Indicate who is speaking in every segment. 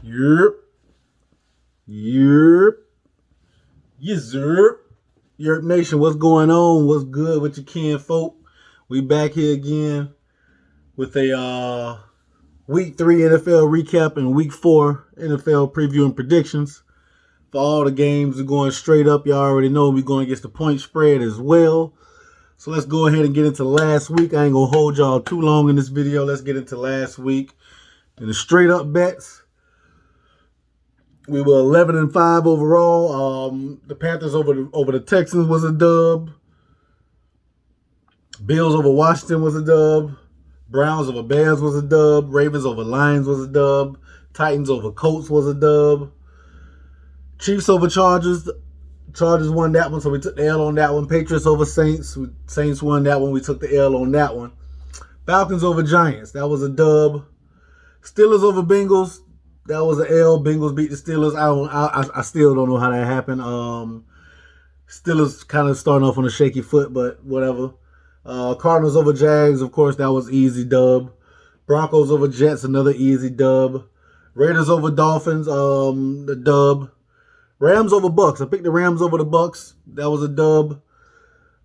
Speaker 1: Yerp. Yerp. Yes, sir. Yerp Nation, what's going on? What's good with your kin folk? We back here again with a week 3 NFL recap and week 4 NFL preview and predictions. For all the games are going straight up. You already know we're going against the point spread as well. So let's go ahead and get into last week. I ain't going to hold y'all too long in this video. Let's get into last week. And the straight up bets. We were 11-5 overall. The Panthers over the Texans was a dub. Bills over Washington was a dub. Browns over Bears was a dub. Ravens over Lions was a dub. Titans over Colts was a dub. Chiefs over Chargers. Chargers won that one, so we took the L on that one. Patriots over Saints. Saints won that one. We took the L on that one. Falcons over Giants. That was a dub. Steelers over Bengals. That was an L. Bengals beat the Steelers. I still don't know how that happened. Steelers kind of starting off on a shaky foot, but whatever. Cardinals over Jags, of course, that was easy dub. Broncos over Jets, another easy dub. Raiders over Dolphins, the dub. Rams over Bucks. I picked the Rams over the Bucks. That was a dub.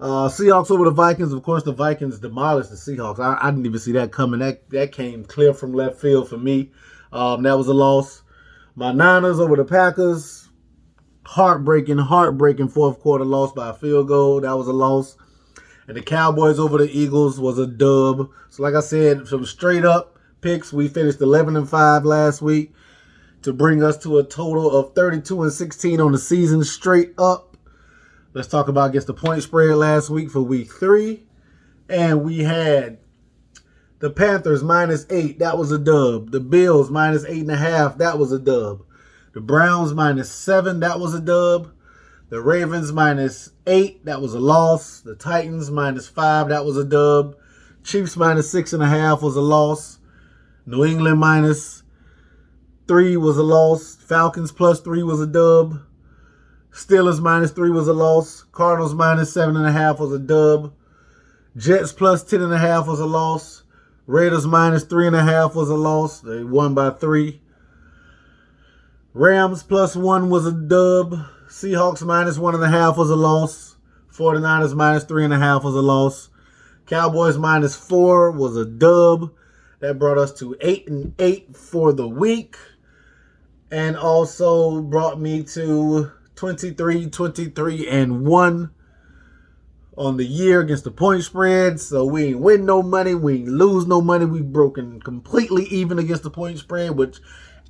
Speaker 1: Seahawks over the Vikings. Of course, the Vikings demolished the Seahawks. I didn't even see that coming. That came clear from left field for me. That was a loss. My Niners over the Packers. Heartbreaking fourth quarter loss by a field goal. That was a loss. And the Cowboys over the Eagles was a dub. So like I said, some straight up picks. We finished 11-5 last week to bring us to a total of 32-16 on the season straight up. Let's talk about against the point spread last week for week 3. And we had the Panthers -8. That was a dub. The Bills -8.5. That was a dub. The Browns -7. That was a dub. The Ravens -8. That was a loss. The Titans -5. That was a dub. Chiefs -6.5 was a loss. New England -3 was a loss. Falcons +3 was a dub. Steelers -3 was a loss. Cardinals -7.5 was a dub. Jets +10.5 was a loss. Raiders -3.5 was a loss. They won by 3. Rams +1 was a dub. Seahawks -1.5 was a loss. 49ers -3.5 was a loss. Cowboys -4 was a dub. That brought us to 8-8 for the week. And also brought me to 23-1 on the year against the point spread. So we ain't win no money. We ain't lose no money. We broken completely even against the point spread, which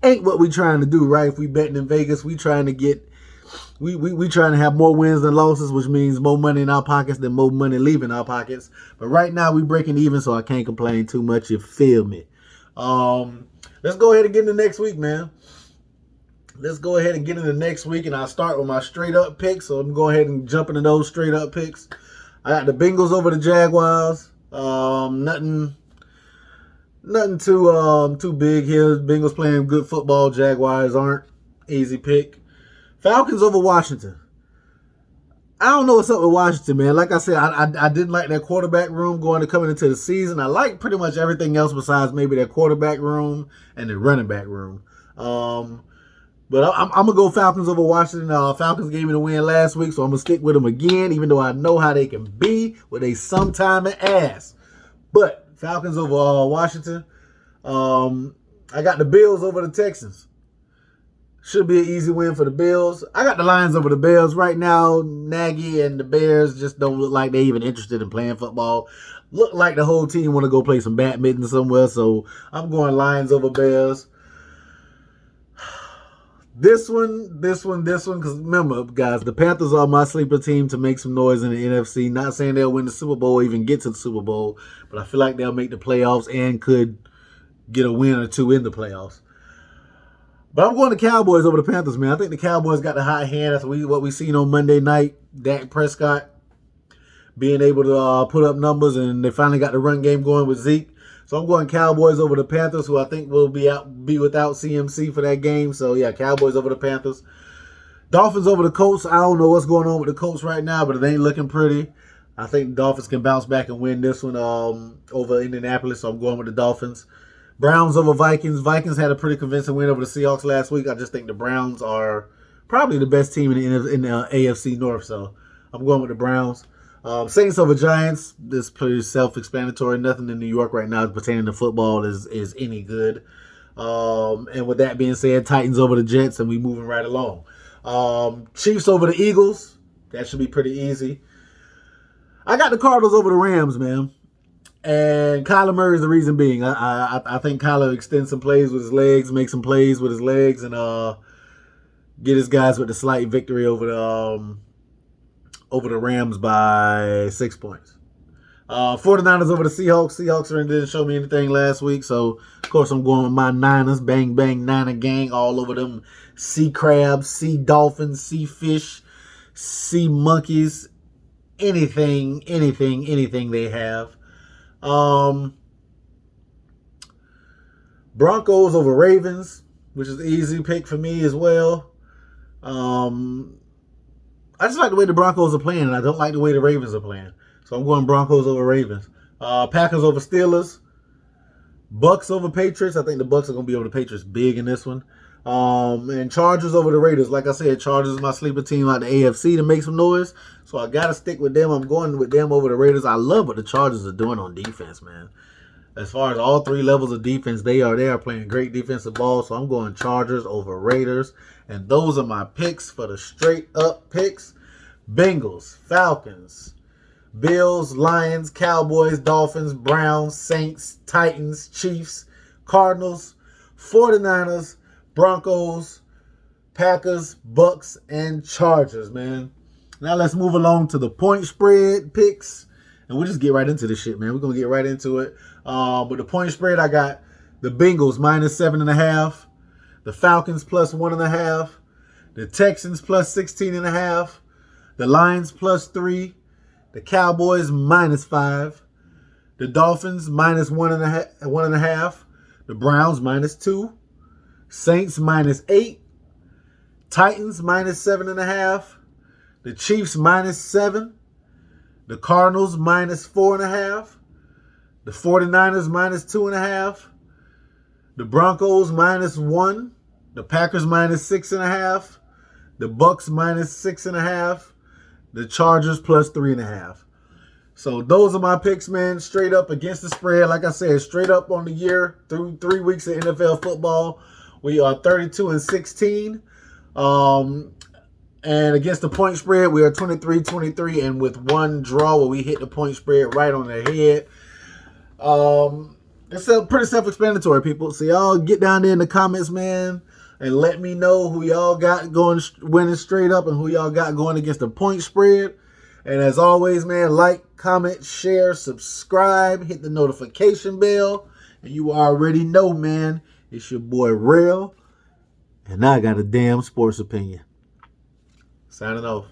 Speaker 1: ain't what we trying to do, right? If we betting in Vegas, we trying to get, we trying to have more wins than losses, which means more money in our pockets than more money leaving our pockets. But right now we breaking even, so I can't complain too much. You feel me? Let's go ahead and get into next week, man. Let's go ahead and get into next week, and I'll start with my straight up picks. So I'm going to go ahead and jump into those straight up picks. I got the Bengals over the Jaguars. Nothing too big here. Bengals playing good football. Jaguars aren't. Easy pick. Falcons over Washington. I don't know what's up with Washington, man. Like I said, I didn't like their quarterback room coming into the season. I like pretty much everything else besides maybe their quarterback room and their running back room. But I'm going to go Falcons over Washington. Falcons gave me the win last week, so I'm going to stick with them again, even though I know how they can be with a sometime ass. But Falcons over Washington. I got the Bills over the Texans. Should be an easy win for the Bills. I got the Lions over the Bears. Right now, Nagy and the Bears just don't look like they're even interested in playing football. Look like the whole team want to go play some badminton somewhere, so I'm going Lions over Bears. This one, because remember, guys, the Panthers are my sleeper team to make some noise in the NFC. Not saying they'll win the Super Bowl or even get to the Super Bowl, but I feel like they'll make the playoffs and could get a win or two in the playoffs. But I'm going to Cowboys over the Panthers, man. I think the Cowboys got the hot hand after what we seen on Monday night. Dak Prescott being able to put up numbers, and they finally got the run game going with Zeke. So I'm going Cowboys over the Panthers, who I think will be without CMC for that game. So, yeah, Cowboys over the Panthers. Dolphins over the Colts. I don't know what's going on with the Colts right now, but it ain't looking pretty. I think the Dolphins can bounce back and win this one over Indianapolis, so I'm going with the Dolphins. Browns over Vikings. Vikings had a pretty convincing win over the Seahawks last week. I just think the Browns are probably the best team in the AFC North, so I'm going with the Browns. Saints over Giants. This is pretty self-explanatory. Nothing in New York right now pertaining to football is any good. And with that being said, Titans over the Jets, and we moving right along. Chiefs over the Eagles. That should be pretty easy. I got the Cardinals over the Rams, man. And Kyler Murray is the reason being. I think Kyler extends some plays with his legs, make some plays with his legs, and get his guys with the slight victory over the Rams by 6 points. 49ers over the Seahawks. Seahawks didn't show me anything last week, so of course I'm going with my Niners. Bang, bang, Niner gang all over them sea crabs, sea dolphins, sea fish, sea monkeys, anything they have. Broncos over Ravens, which is an easy pick for me as well. I just like the way the Broncos are playing, and I don't like the way the Ravens are playing. So I'm going Broncos over Ravens. Packers over Steelers. Bucks over Patriots. I think the Bucks are going to be over the Patriots big in this one. And Chargers over the Raiders. Like I said, Chargers is my sleeper team out the AFC to make some noise. So I got to stick with them. I'm going with them over the Raiders. I love what the Chargers are doing on defense, man. As far as all three levels of defense, they are playing great defensive ball. So I'm going Chargers over Raiders. And those are my picks for the straight up picks. Bengals, Falcons, Bills, Lions, Cowboys, Dolphins, Browns, Saints, Titans, Chiefs, Cardinals, 49ers, Broncos, Packers, Bucks, and Chargers, man. Now let's move along to the point spread picks. And we'll just get right into this shit, man. We're going to get right into it. With the point spread, I got the Bengals minus 7.5. The Falcons plus 1.5. The Texans plus 16.5. The Lions plus 3. The Cowboys minus 5. The Dolphins minus 1.5. The Browns minus 2. Saints minus 8. Titans minus 7.5. The Chiefs minus 7. The Cardinals minus 4.5. The 49ers minus 2.5. The Broncos minus 1. The Packers minus 6.5. The Bucks minus 6.5. The Chargers plus 3.5. So those are my picks, man. Straight up against the spread. Like I said, straight up on the year through 3 weeks of NFL football. We are 32-16. And against the point spread, we are 23-23, and with one draw where we hit the point spread right on the head. It's pretty self-explanatory, people. So y'all get down there in the comments, man, and let me know who y'all got going winning straight up and who y'all got going against the point spread. And as always, man, like, comment, share, subscribe, hit the notification bell. And you already know, man, it's your boy Real, and I got a damn sports opinion. Signing off.